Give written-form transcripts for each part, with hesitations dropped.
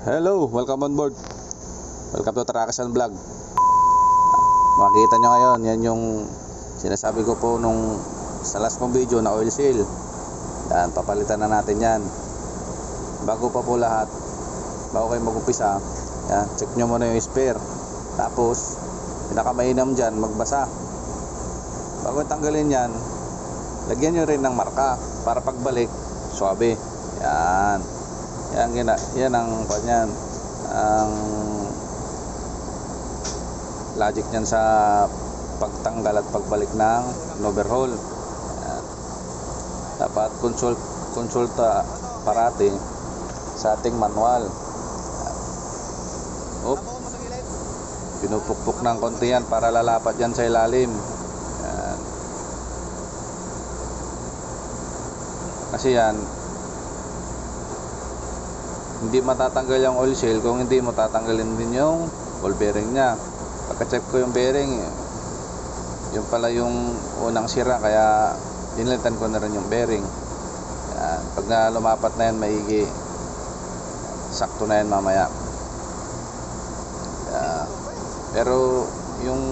Hello, welcome on board. Welcome to Trakasan Vlog. Makikita nyo ngayon, yan yung sinasabi ko po nung sa last kong video na oil seal. Yan, papalitan na natin yan. Bago pa po lahat, bago kayo mag-upisa, yan, check nyo muna yung spare. Tapos, pinakamainam dyan, magbasa. Bago tanggalin yan, lagyan nyo rin ng marka para pagbalik, swabe. Yan. Yan ang kanyan, ang logic niyan sa pagtanggal at pagbalik ng overhaul. Yan. Dapat konsulta parati sa ating manual. Yan. Op. Pinupukpok ng konti yan para lalapat yan sa ilalim. Yan. Kasi yan, hindi matatanggal yung oil seal kung hindi mo tatanggalin din yung ball bearing nya. Pagka-check ko yung bearing, yung pala yung unang sira, kaya dinilitan ko na rin yung bearing. Yan. Pag na lumapat na yan maigi, sakto na yan mamaya. Yan. Pero yung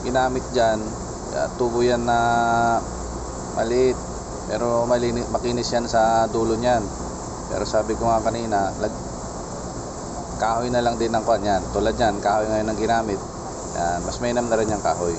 ginamit dyan, tubo yan na maliit, pero makinis yan sa dulo nyan. Pero sabi ko nga kanina, kahoy na lang din ang kwan yan. Tulad yan, kahoy ngayon ang ginamit. Yan, mas mainam na rin yung kahoy.